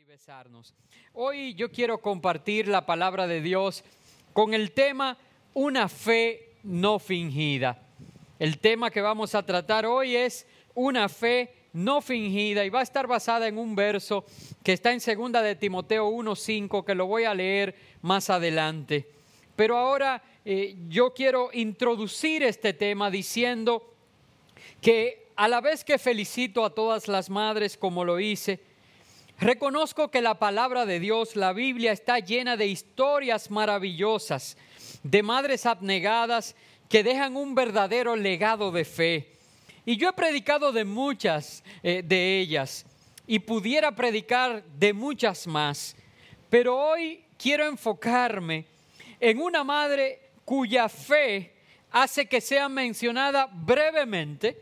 besarnos. Hoy yo quiero compartir la palabra de Dios con el tema una fe no fingida. El tema que vamos a tratar hoy es una fe no fingida y va a estar basada en un verso que está en 2 de Timoteo 1:5, que lo voy a leer más adelante. Pero ahora yo quiero introducir este tema diciendo que a la vez que felicito a todas las madres como lo hice, reconozco que la palabra de Dios, la Biblia, está llena de historias maravillosas, de madres abnegadas que dejan un verdadero legado de fe. Y yo he predicado de muchas de ellas y pudiera predicar de muchas más. Pero hoy quiero enfocarme en una madre cuya fe hace que sea mencionada brevemente,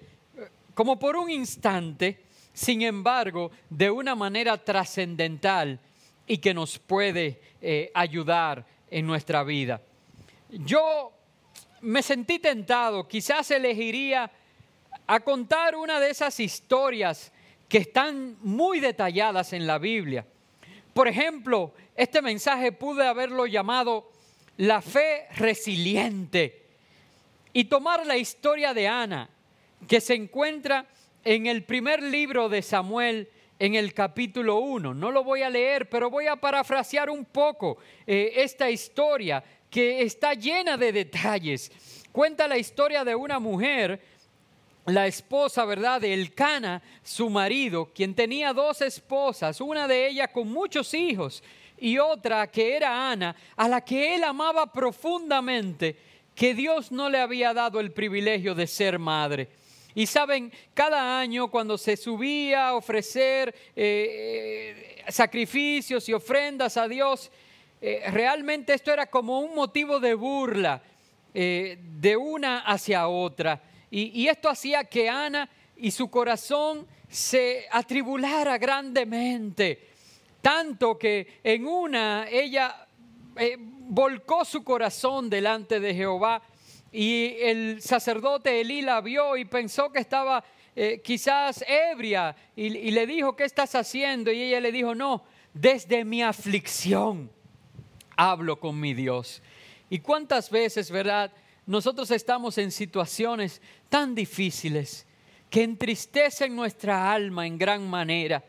como por un instante, sin embargo, de una manera trascendental y que nos puede ayudar en nuestra vida. Yo me sentí tentado, quizás elegiría a contar una de esas historias que están muy detalladas en la Biblia. Por ejemplo, este mensaje pude haberlo llamado la fe resiliente y tomar la historia de Ana, que se encuentra en el primer libro de Samuel, en el capítulo 1. No lo voy a leer, pero voy a parafrasear un poco esta historia que está llena de detalles. Cuenta la historia de una mujer, la esposa, ¿verdad?, de Elcana, su marido, quien tenía dos esposas, una de ellas con muchos hijos y otra que era Ana, a la que él amaba profundamente, que Dios no le había dado el privilegio de ser madre. Y saben, cada año cuando se subía a ofrecer sacrificios y ofrendas a Dios, realmente esto era como un motivo de burla de una hacia otra. Y esto hacía que Ana y su corazón se atribulara grandemente. Tanto que en una ella volcó su corazón delante de Jehová. Y el sacerdote Elí la vio y pensó que estaba quizás ebria y le dijo, ¿qué estás haciendo? Y ella le dijo, no, desde mi aflicción hablo con mi Dios. Y cuántas veces, ¿verdad?, nosotros estamos en situaciones tan difíciles que entristecen nuestra alma en gran manera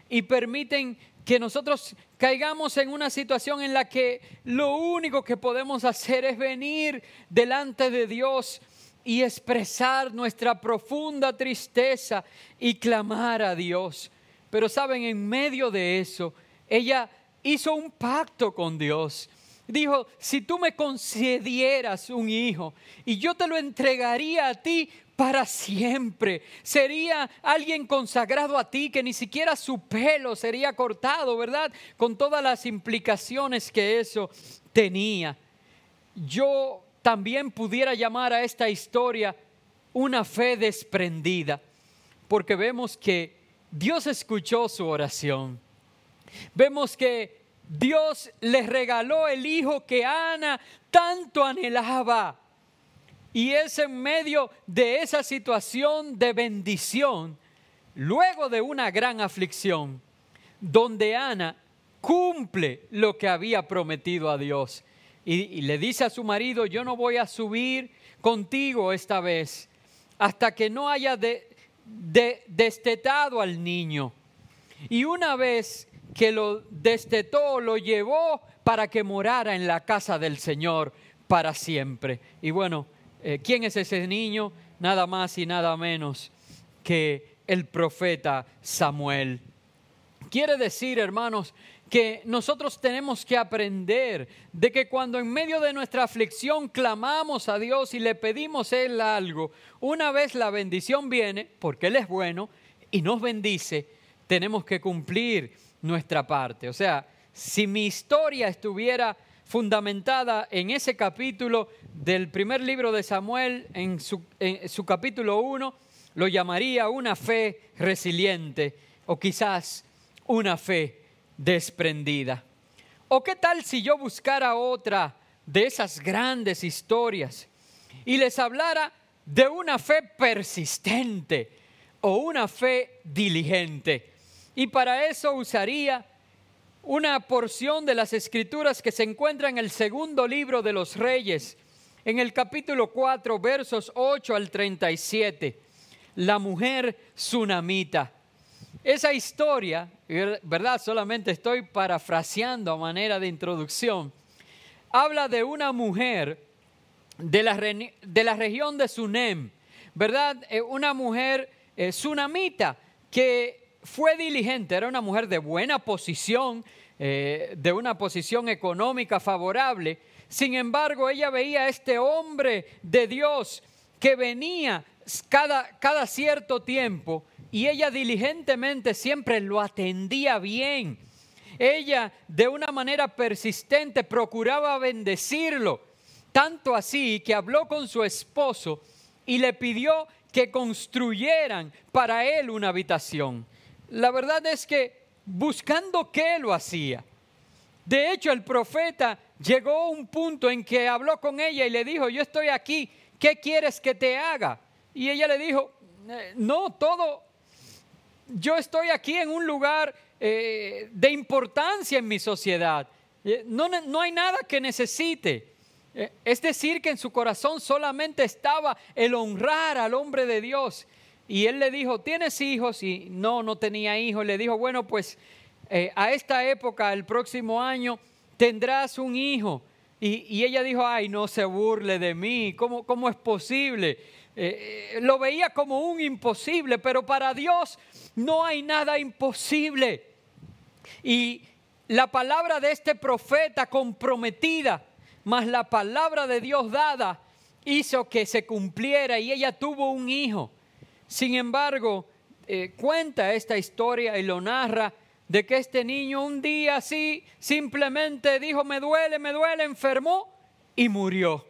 y permiten que nosotros caigamos en una situación en la que lo único que podemos hacer es venir delante de Dios y expresar nuestra profunda tristeza y clamar a Dios. Pero saben, en medio de eso, ella hizo un pacto con Dios. Dijo, si tú me concedieras un hijo y yo te lo entregaría a ti para siempre, sería alguien consagrado a ti, que ni siquiera su pelo sería cortado, ¿verdad?, con todas las implicaciones que eso tenía. Yo también pudiera llamar a esta historia una fe desprendida, porque vemos que Dios escuchó su oración. Vemos que Dios les regaló el hijo que Ana tanto anhelaba. Y es en medio de esa situación de bendición, luego de una gran aflicción, donde Ana cumple lo que había prometido a Dios. Y le dice a su marido, yo no voy a subir contigo esta vez hasta que no haya destetado al niño. Y una vez que lo destetó, lo llevó para que morara en la casa del Señor para siempre. Y bueno, ¿quién es ese niño? Nada más y nada menos que el profeta Samuel. Quiere decir, hermanos, que nosotros tenemos que aprender de que cuando en medio de nuestra aflicción clamamos a Dios y le pedimos a Él algo, una vez la bendición viene, porque Él es bueno y nos bendice, tenemos que cumplir nuestra parte. O sea, si mi historia estuviera fundamentada en ese capítulo del primer libro de Samuel, en su capítulo 1, lo llamaría una fe resiliente o quizás una fe desprendida. ¿O qué tal si yo buscara otra de esas grandes historias y les hablara de una fe persistente o una fe diligente? Y para eso usaría una porción de las Escrituras que se encuentra en el segundo libro de los Reyes, en el capítulo 4, versos 8 al 37. La mujer sunamita. Esa historia, ¿verdad? Solamente estoy parafraseando a manera de introducción. Habla de una mujer de la región de Sunem, ¿verdad? Una mujer sunamita que fue diligente, era una mujer de buena posición, de una posición económica favorable. Sin embargo, ella veía a este hombre de Dios que venía cada cierto tiempo y ella diligentemente siempre lo atendía bien. Ella de una manera persistente procuraba bendecirlo, tanto así que habló con su esposo y le pidió que construyeran para él una habitación. La verdad es que buscando qué lo hacía. De hecho, el profeta llegó a un punto en que habló con ella y le dijo: yo estoy aquí, ¿qué quieres que te haga? Y ella le dijo: no, todo, yo estoy aquí en un lugar de importancia en mi sociedad. No hay nada que necesite. Es decir, que en su corazón solamente estaba el honrar al hombre de Dios. Y él le dijo: ¿tienes hijos? Y no tenía hijos. Le dijo: bueno, pues a esta época, el próximo año, tendrás un hijo. Y ella dijo: ay, no se burle de mí, ¿cómo es posible? Lo veía como un imposible, pero para Dios no hay nada imposible. Y la palabra de este profeta comprometida, más la palabra de Dios dada, hizo que se cumpliera y ella tuvo un hijo. Sin embargo, cuenta esta historia y lo narra, de que este niño un día así simplemente dijo: me duele, enfermó y murió.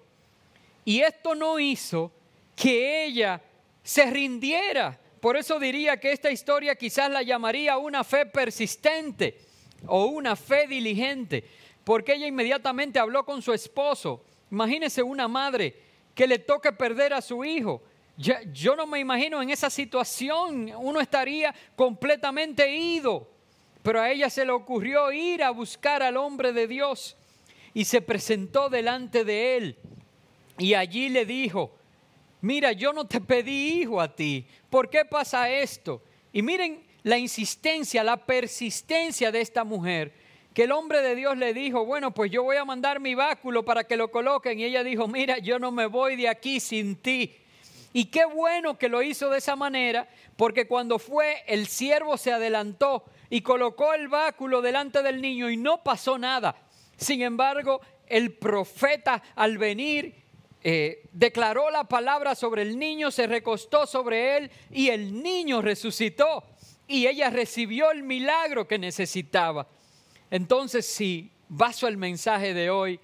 Y esto no hizo que ella se rindiera. Por eso diría que esta historia quizás la llamaría una fe persistente o una fe diligente, porque ella inmediatamente habló con su esposo. Imagínese una madre que le toque perder a su hijo. Yo no me imagino en esa situación, uno estaría completamente ido. Pero a ella se le ocurrió ir a buscar al hombre de Dios y se presentó delante de él. Y allí le dijo: mira, yo no te pedí hijo a ti, ¿por qué pasa esto? Y miren la insistencia, la persistencia de esta mujer, que el hombre de Dios le dijo: bueno, pues yo voy a mandar mi báculo para que lo coloquen. Y ella dijo: mira, yo no me voy de aquí sin ti. Y qué bueno que lo hizo de esa manera, porque cuando fue, el siervo se adelantó y colocó el báculo delante del niño y no pasó nada. Sin embargo, el profeta al venir declaró la palabra sobre el niño, se recostó sobre él y el niño resucitó. Y ella recibió el milagro que necesitaba. Entonces, si baso el mensaje de hoy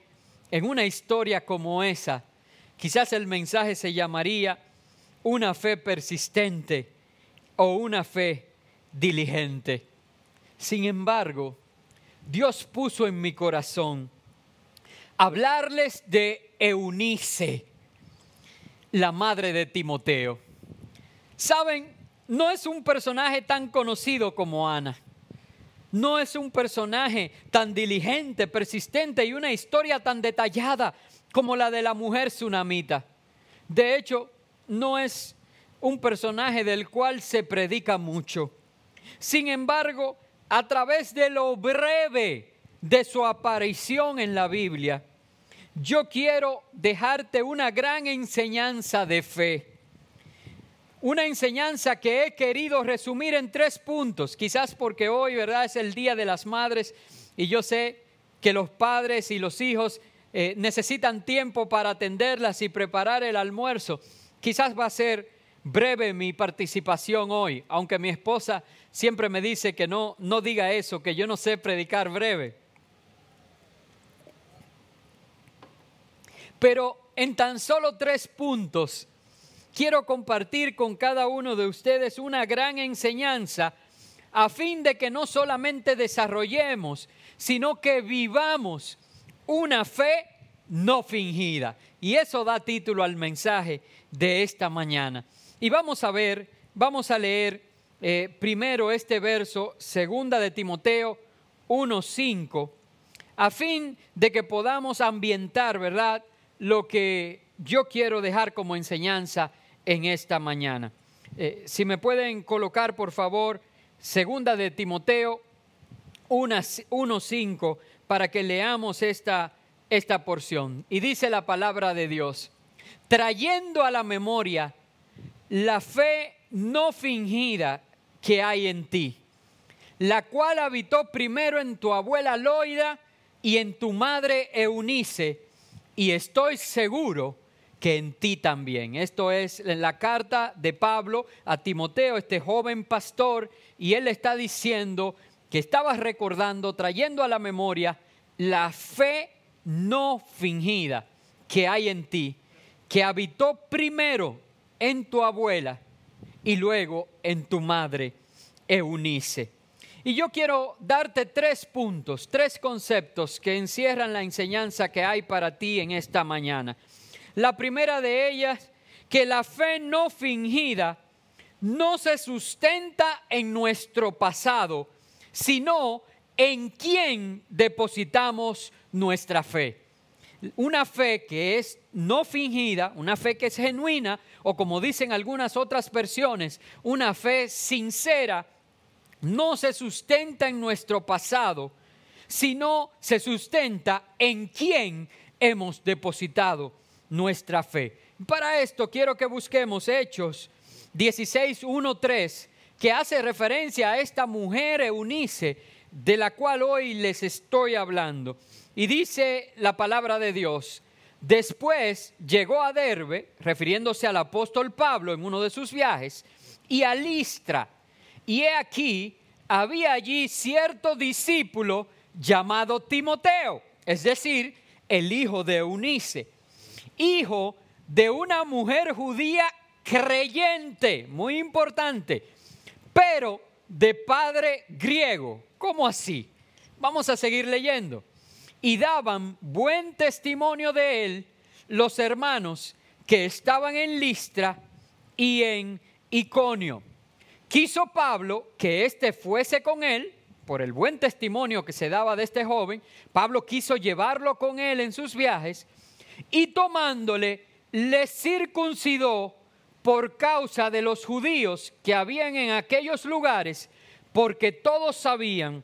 en una historia como esa, quizás el mensaje se llamaría una fe persistente o una fe diligente. Sin embargo, Dios puso en mi corazón hablarles de Eunice, la madre de Timoteo. Saben, no es un personaje tan conocido como Ana. No es un personaje tan diligente, persistente y una historia tan detallada como la de la mujer sunamita. De hecho, no es un personaje del cual se predica mucho. Sin embargo, a través de lo breve de su aparición en la Biblia, yo quiero dejarte una gran enseñanza de fe. Una enseñanza que he querido resumir en 3 puntos, quizás porque hoy, ¿verdad?, es el Día de las Madres y yo sé que los padres y los hijos necesitan tiempo para atenderlas y preparar el almuerzo. Quizás va a ser breve mi participación hoy, aunque mi esposa siempre me dice que no diga eso, que yo no sé predicar breve. Pero en tan solo 3 puntos quiero compartir con cada uno de ustedes una gran enseñanza a fin de que no solamente desarrollemos, sino que vivamos una fe no fingida. Y eso da título al mensaje de esta mañana. Y vamos a leer primero este verso, 2 de Timoteo 1:5, a fin de que podamos ambientar, ¿verdad?, lo que yo quiero dejar como enseñanza en esta mañana. Si me pueden colocar, por favor, segunda de Timoteo 1:5, para que leamos esta porción. Y dice la palabra de Dios: trayendo a la memoria la fe no fingida que hay en ti, la cual habitó primero en tu abuela Loida y en tu madre Eunice, y estoy seguro que en ti también. Esto es en la carta de Pablo a Timoteo, este joven pastor, y él está diciendo que estabas recordando, trayendo a la memoria la fe no fingida que hay en ti, que habitó primero en tu abuela y luego en tu madre Eunice. Y yo quiero darte 3 puntos, 3 conceptos que encierran la enseñanza que hay para ti en esta mañana. La primera de ellas, que la fe no fingida no se sustenta en nuestro pasado, sino en quien depositamos nuestra fe. Una fe que es no fingida, una fe que es genuina, o como dicen algunas otras versiones, una fe sincera, no se sustenta en nuestro pasado, sino se sustenta en quien hemos depositado nuestra fe. Para esto quiero que busquemos Hechos 16:1-3, que hace referencia a esta mujer Eunice, de la cual hoy les estoy hablando. Y dice la palabra de Dios: después llegó a Derbe, refiriéndose al apóstol Pablo en uno de sus viajes, y a Listra. Y he aquí, había allí cierto discípulo llamado Timoteo, es decir, el hijo de Eunice, hijo de una mujer judía creyente, muy importante, pero de padre griego. ¿Cómo así? Vamos a seguir leyendo. Y daban buen testimonio de él los hermanos que estaban en Listra y en Iconio. Quiso Pablo que éste fuese con él, por el buen testimonio que se daba de este joven. Pablo quiso llevarlo con él en sus viajes, y tomándole, le circuncidó por causa de los judíos que habían en aquellos lugares, porque todos sabían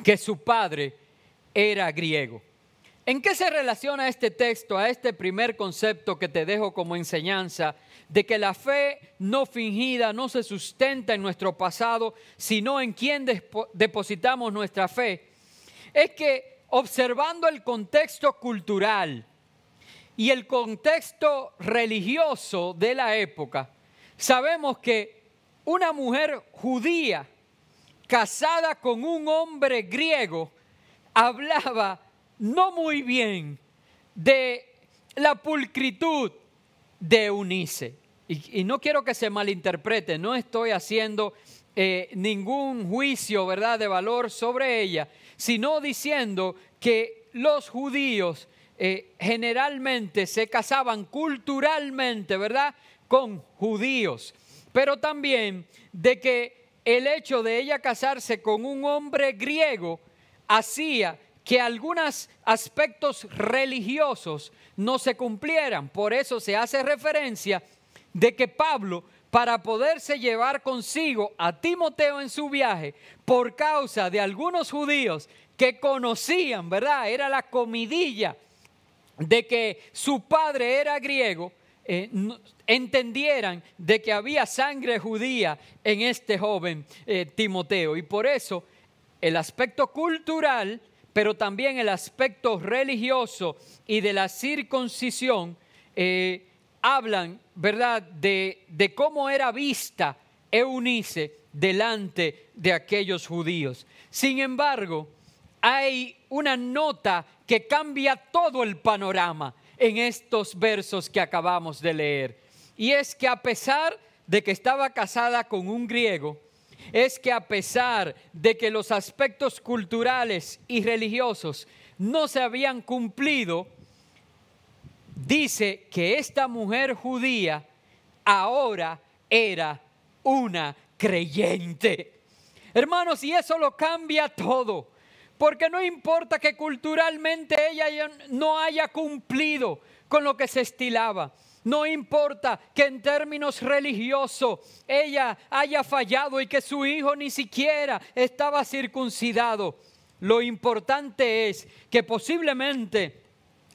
que su padre era griego. ¿En qué se relaciona este texto a este primer concepto que te dejo como enseñanza, de que la fe no fingida no se sustenta en nuestro pasado, sino en quien depositamos nuestra fe? Es que, observando el contexto cultural y el contexto religioso de la época, sabemos que una mujer judía casada con un hombre griego hablaba no muy bien de la pulcritud de Eunice. Y no quiero que se malinterprete, no estoy haciendo ningún juicio, ¿verdad?, de valor sobre ella, sino diciendo que los judíos generalmente se casaban culturalmente, ¿verdad?, con judíos, pero también de que el hecho de ella casarse con un hombre griego hacía que algunos aspectos religiosos no se cumplieran. Por eso se hace referencia de que Pablo, para poderse llevar consigo a Timoteo en su viaje, por causa de algunos judíos que conocían, ¿verdad?, era la comidilla de que su padre era griego, entendieran de que había sangre judía en este joven Timoteo. Y por eso el aspecto cultural, pero también el aspecto religioso y de la circuncisión hablan, ¿verdad?, de cómo era vista Eunice delante de aquellos judíos. Sin embargo, hay una nota que cambia todo el panorama en estos versos que acabamos de leer. Y es que a pesar de que estaba casada con un griego, es que a pesar de que los aspectos culturales y religiosos no se habían cumplido, dice que esta mujer judía ahora era una creyente. Hermanos, y eso lo cambia todo, porque no importa que culturalmente ella ya no haya cumplido con lo que se estilaba. No importa que en términos religiosos ella haya fallado y que su hijo ni siquiera estaba circuncidado. Lo importante es que posiblemente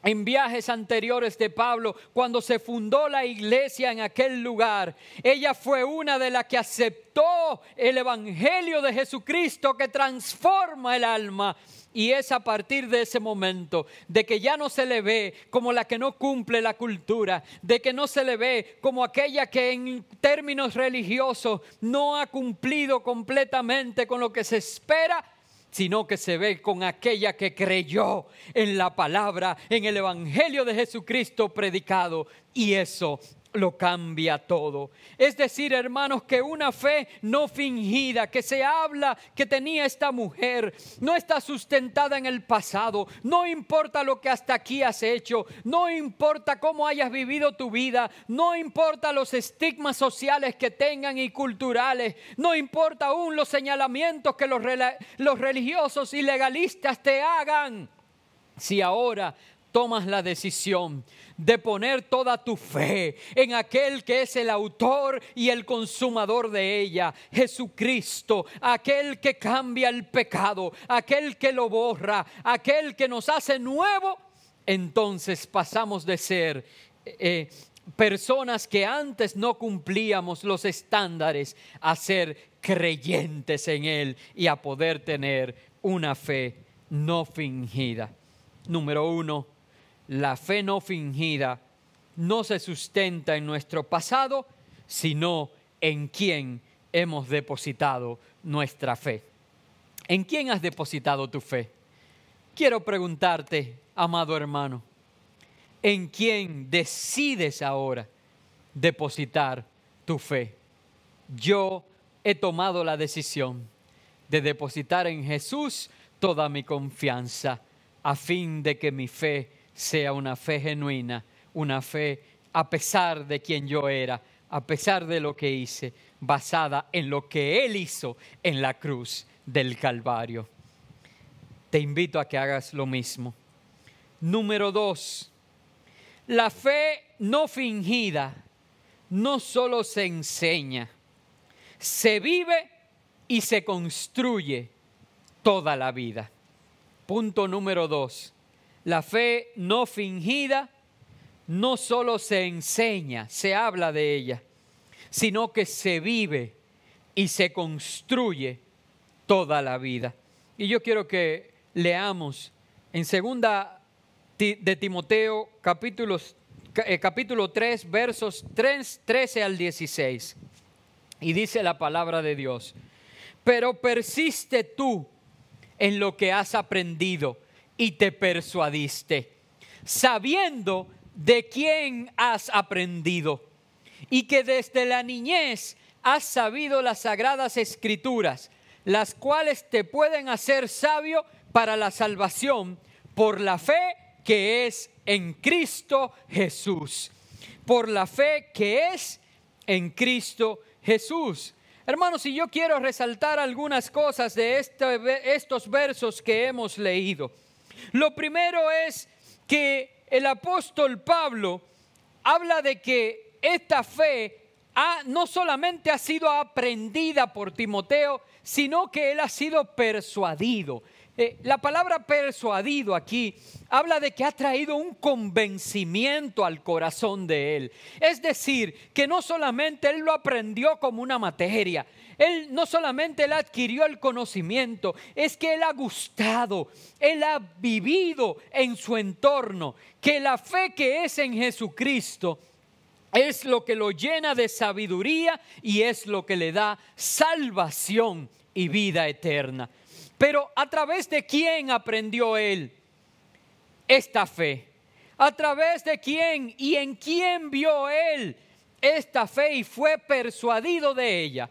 en viajes anteriores de Pablo, cuando se fundó la iglesia en aquel lugar, ella fue una de las que aceptó el evangelio de Jesucristo que transforma el alma. Y es a partir de ese momento, de que ya no se le ve como la que no cumple la cultura, de que no se le ve como aquella que en términos religiosos no ha cumplido completamente con lo que se espera, sino que se ve con aquella que creyó en la palabra, en el evangelio de Jesucristo predicado, y eso lo cambia todo. Es decir, hermanos, que una fe no fingida, que se habla que tenía esta mujer, no está sustentada en el pasado. No importa lo que hasta aquí has hecho, no importa cómo hayas vivido tu vida, no importa los estigmas sociales que tengan y culturales, no importa aún los señalamientos que los religiosos y legalistas te hagan. Si ahora tomas la decisión de poner toda tu fe en aquel que es el autor y el consumador de ella, Jesucristo, aquel que cambia el pecado, aquel que lo borra, aquel que nos hace nuevo, entonces pasamos de ser personas que antes no cumplíamos los estándares a ser creyentes en Él y a poder tener una fe no fingida. Número 1. La fe no fingida no se sustenta en nuestro pasado, sino en quien hemos depositado nuestra fe. ¿En quién has depositado tu fe? Quiero preguntarte, amado hermano, ¿en quién decides ahora depositar tu fe? Yo he tomado la decisión de depositar en Jesús toda mi confianza, a fin de que mi fe sea una fe genuina, una fe a pesar de quien yo era, a pesar de lo que hice, basada en lo que Él hizo en la cruz del Calvario. Te invito a que hagas lo mismo. Número 2, la fe no fingida no solo se enseña, se vive y se construye toda la vida. Punto número 2. La fe no fingida no solo se enseña, se habla de ella, sino que se vive y se construye toda la vida. Y yo quiero que leamos en 2 de Timoteo capítulo 3, versos 13 al 16. Y dice la palabra de Dios: pero persiste tú en lo que has aprendido y te persuadiste, sabiendo de quién has aprendido, y que desde la niñez has sabido las sagradas escrituras, las cuales te pueden hacer sabio para la salvación por la fe que es en Cristo Jesús. Por la fe que es en Cristo Jesús. Hermanos, y yo quiero resaltar algunas cosas de estos versos que hemos leído. Lo primero es que el apóstol Pablo habla de que esta fe no solamente ha sido aprendida por Timoteo, sino que él ha sido persuadido. La palabra persuadido aquí habla de que ha traído un convencimiento al corazón de él. Es decir, que no solamente él lo aprendió como una materia, él no solamente él adquirió el conocimiento, es que él ha gustado, él ha vivido en su entorno, que la fe que es en Jesucristo es lo que lo llena de sabiduría y es lo que le da salvación y vida eterna. Pero ¿a través de quién aprendió él esta fe? ¿A través de quién y en quién vio él esta fe y fue persuadido de ella?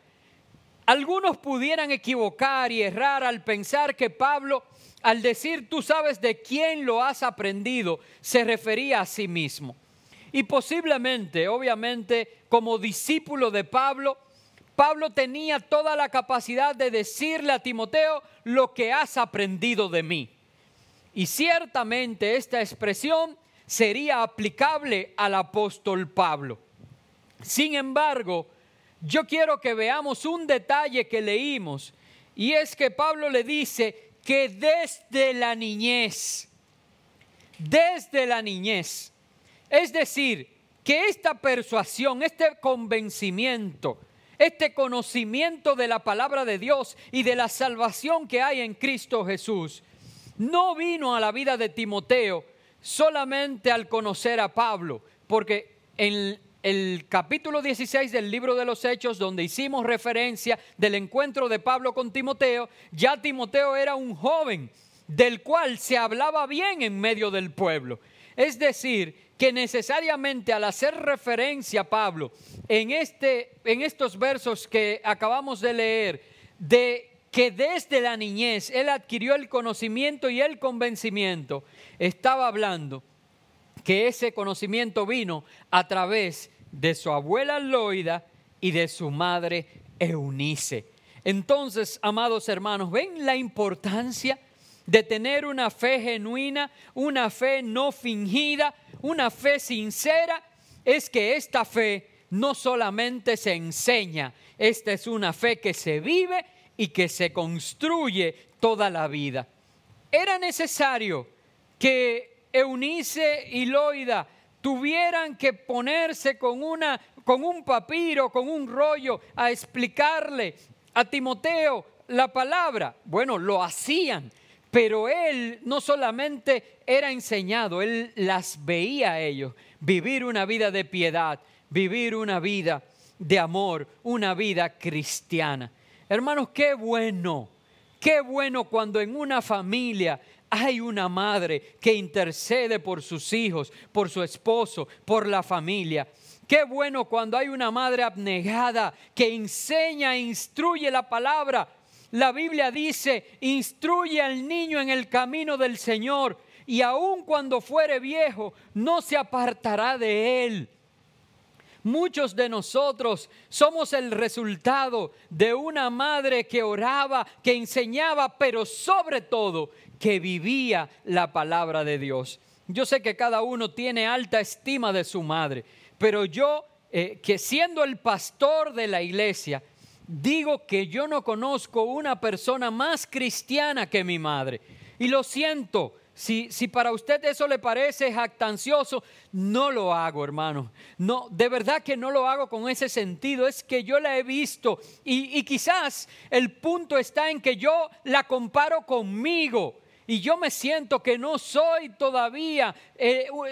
Algunos pudieran equivocar y errar al pensar que Pablo, al decir tú sabes de quién lo has aprendido, se refería a sí mismo. Y posiblemente, obviamente, como discípulo de Pablo, Pablo tenía toda la capacidad de decirle a Timoteo: lo que has aprendido de mí. Y ciertamente esta expresión sería aplicable al apóstol Pablo. Sin embargo, yo quiero que veamos un detalle que leímos, y es que Pablo le dice que desde la niñez, es decir, que esta persuasión, este convencimiento, este conocimiento de la palabra de Dios y de la salvación que hay en Cristo Jesús, no vino a la vida de Timoteo solamente al conocer a Pablo, porque en el capítulo 16 del libro de los Hechos, donde hicimos referencia del encuentro de Pablo con Timoteo, ya Timoteo era un joven del cual se hablaba bien en medio del pueblo. Es decir, que necesariamente al hacer referencia a Pablo en estos versos que acabamos de leer, de que desde la niñez él adquirió el conocimiento y el convencimiento, estaba hablando que ese conocimiento vino a través de su abuela Loida y de su madre Eunice. Entonces, amados hermanos, ¿ven la importancia de tener una fe genuina, una fe no fingida, una fe sincera? Es que esta fe no solamente se enseña, esta es una fe que se vive y que se construye toda la vida. Era necesario que Eunice y Loida tuvieran que ponerse con un papiro, con un rollo, a explicarle a Timoteo la palabra. Bueno, lo hacían, pero él no solamente era enseñado, él las veía a ellos vivir una vida de piedad, vivir una vida de amor, una vida cristiana. Hermanos, qué bueno cuando en una familia hay una madre que intercede por sus hijos, por su esposo, por la familia. Qué bueno cuando hay una madre abnegada que enseña e instruye la palabra. La Biblia dice: instruye al niño en el camino del Señor, y aun cuando fuere viejo, no se apartará de él. Muchos de nosotros somos el resultado de una madre que oraba, que enseñaba, pero sobre todo que vivía la palabra de Dios. Yo sé que cada uno tiene alta estima de su madre, pero yo, que siendo el pastor de la iglesia, digo que yo no conozco una persona más cristiana que mi madre. Y lo siento, si para usted eso le parece jactancioso, no lo hago, hermano. No, de verdad que no lo hago con ese sentido. Es que yo la he visto y quizás el punto está en que yo la comparo conmigo. Y yo me siento que no soy todavía,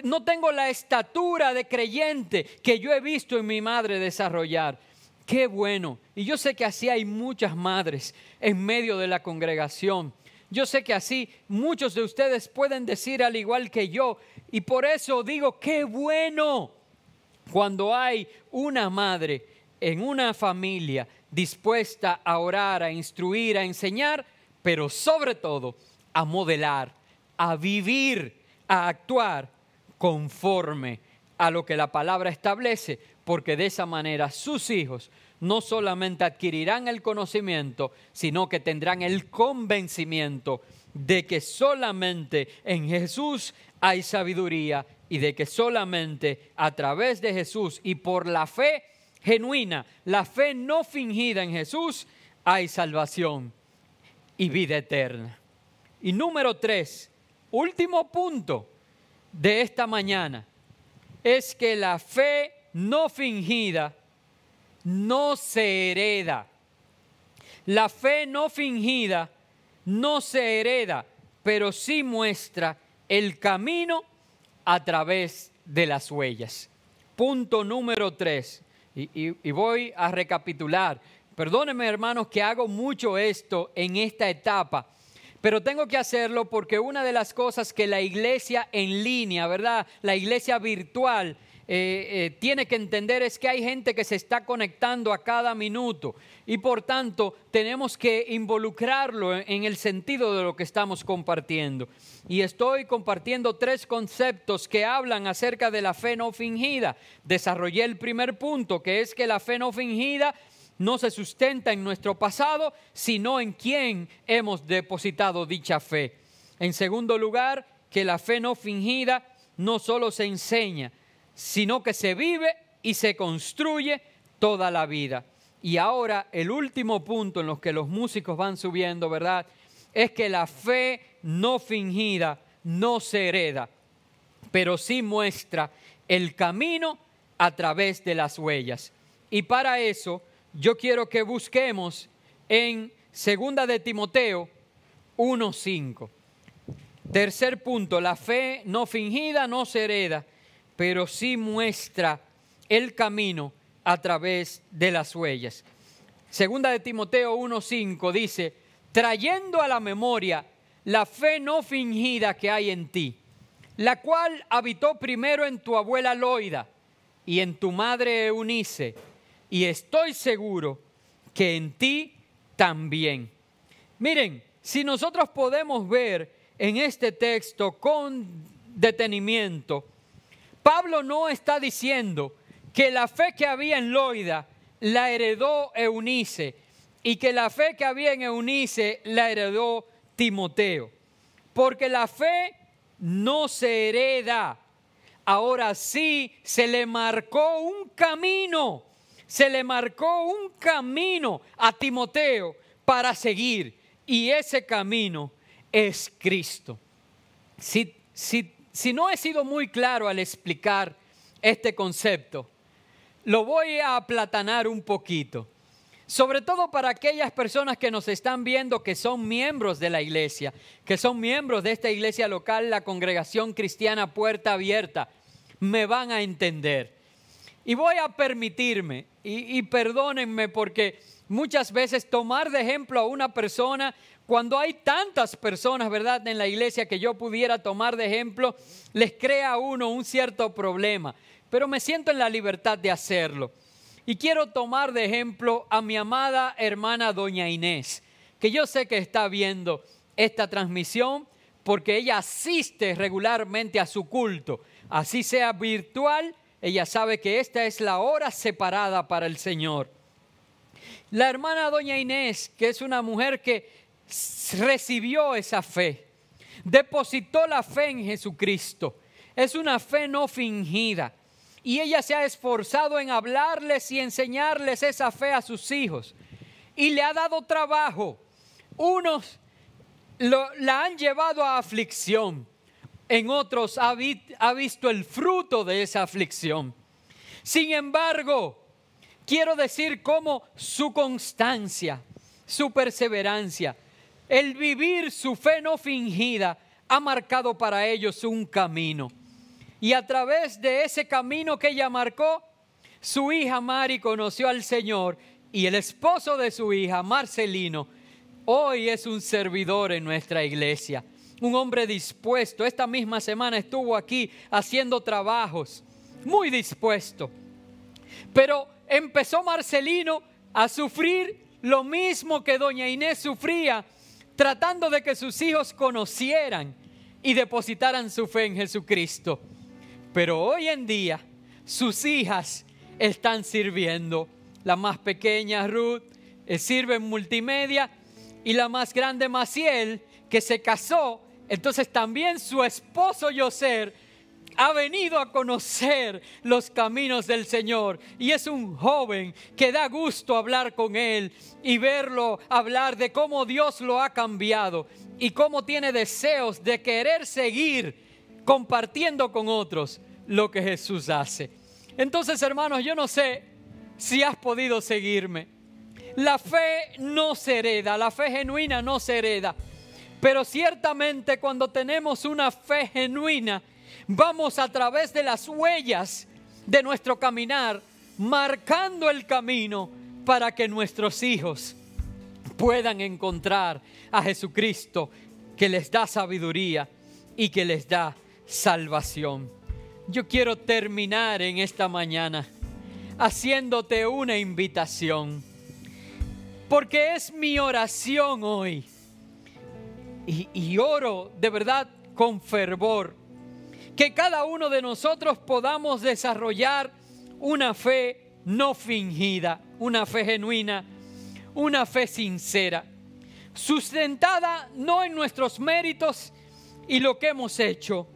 no tengo la estatura de creyente que yo he visto en mi madre desarrollar. Qué bueno. Y yo sé que así hay muchas madres en medio de la congregación. Yo sé que así muchos de ustedes pueden decir al igual que yo. Y por eso digo, qué bueno cuando hay una madre en una familia dispuesta a orar, a instruir, a enseñar, pero sobre todo a modelar, a vivir, a actuar conforme a lo que la palabra establece, porque de esa manera sus hijos no solamente adquirirán el conocimiento, sino que tendrán el convencimiento de que solamente en Jesús hay sabiduría y de que solamente a través de Jesús y por la fe genuina, la fe no fingida en Jesús, hay salvación y vida eterna. Y número 3, último punto de esta mañana, es que la fe no fingida no se hereda. La fe no fingida no se hereda, pero sí muestra el camino a través de las huellas. Punto número 3, y voy a recapitular. Perdónenme, hermanos, que hago mucho esto en esta etapa, pero tengo que hacerlo porque una de las cosas que la iglesia en línea, ¿verdad?, la iglesia virtual, tiene que entender es que hay gente que se está conectando a cada minuto y por tanto tenemos que involucrarlo en el sentido de lo que estamos compartiendo. Y estoy compartiendo 3 conceptos que hablan acerca de la fe no fingida. Desarrollé el primer punto, que es que la fe no fingida no se sustenta en nuestro pasado, sino en quien hemos depositado dicha fe. En segundo lugar, que la fe no fingida no solo se enseña, sino que se vive y se construye toda la vida. Y ahora el último punto en los que los músicos van subiendo, ¿verdad?, es que la fe no fingida no se hereda, pero sí muestra el camino a través de las huellas. Y para eso yo quiero que busquemos en 2 de Timoteo 1:5. Tercer punto, la fe no fingida no se hereda, pero sí muestra el camino a través de las huellas. 2 de Timoteo 1:5 dice: trayendo a la memoria la fe no fingida que hay en ti, la cual habitó primero en tu abuela Loida y en tu madre Eunice, y estoy seguro que en ti también. Miren, si nosotros podemos ver en este texto con detenimiento, Pablo no está diciendo que la fe que había en Loida la heredó Eunice y que la fe que había en Eunice la heredó Timoteo, porque la fe no se hereda. Ahora sí se le marcó un camino, a Timoteo para seguir, y ese camino es Cristo. Si no he sido muy claro al explicar este concepto, lo voy a aplatanar un poquito. Sobre todo para aquellas personas que nos están viendo que son miembros de la iglesia, que son miembros de esta iglesia local, la Congregación Cristiana Puerta Abierta, me van a entender. Y voy a permitirme, y perdónenme porque muchas veces tomar de ejemplo a una persona, cuando hay tantas personas, ¿verdad?, en la iglesia que yo pudiera tomar de ejemplo, les crea a uno un cierto problema, pero me siento en la libertad de hacerlo. Y quiero tomar de ejemplo a mi amada hermana doña Inés, que yo sé que está viendo esta transmisión porque ella asiste regularmente a su culto. Así sea virtual, ella sabe que esta es la hora separada para el Señor. La hermana doña Inés, que es una mujer que recibió esa fe, depositó la fe en Jesucristo, es una fe no fingida. Y ella se ha esforzado en hablarles y enseñarles esa fe a sus hijos. Y le ha dado trabajo. Unos la han llevado a aflicción. En otros ha visto el fruto de esa aflicción. Sin embargo, quiero decir cómo su constancia, su perseverancia, el vivir su fe no fingida ha marcado para ellos un camino. Y a través de ese camino que ella marcó, su hija Mari conoció al Señor y el esposo de su hija, Marcelino, hoy es un servidor en nuestra iglesia, un hombre dispuesto. Esta misma semana estuvo aquí haciendo trabajos, muy dispuesto. Pero empezó Marcelino a sufrir lo mismo que doña Inés sufría, tratando de que sus hijos conocieran y depositaran su fe en Jesucristo. Pero hoy en día sus hijas están sirviendo. La más pequeña, Ruth, sirve en multimedia, y la más grande, Maciel, que se casó. Entonces también su esposo Yoser ha venido a conocer los caminos del Señor. Y es un joven que da gusto hablar con él y verlo hablar de cómo Dios lo ha cambiado y cómo tiene deseos de querer seguir compartiendo con otros lo que Jesús hace. Entonces, hermanos, yo no sé si has podido seguirme. La fe no se hereda, la fe genuina no se hereda. Pero ciertamente cuando tenemos una fe genuina, vamos a través de las huellas de nuestro caminar, marcando el camino para que nuestros hijos puedan encontrar a Jesucristo, que les da sabiduría y que les da salvación. Yo quiero terminar en esta mañana haciéndote una invitación, porque es mi oración hoy, y oro de verdad con fervor, que cada uno de nosotros podamos desarrollar una fe no fingida, una fe genuina, una fe sincera, sustentada no en nuestros méritos y lo que hemos hecho,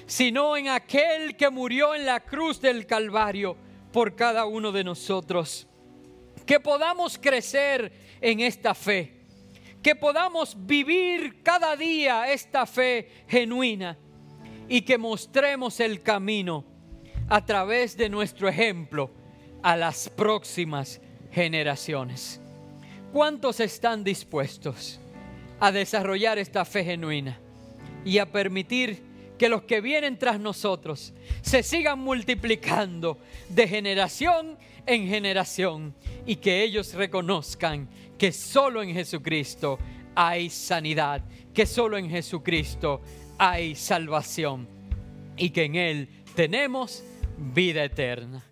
sino en aquel que murió en la cruz del Calvario por cada uno de nosotros. Que podamos crecer en esta fe, que podamos vivir cada día esta fe genuina y que mostremos el camino a través de nuestro ejemplo a las próximas generaciones. ¿Cuántos están dispuestos a desarrollar esta fe genuina y a permitir que los que vienen tras nosotros se sigan multiplicando de generación en generación y que ellos reconozcan que solo en Jesucristo hay sanidad, que solo en Jesucristo hay salvación y que en Él tenemos vida eterna?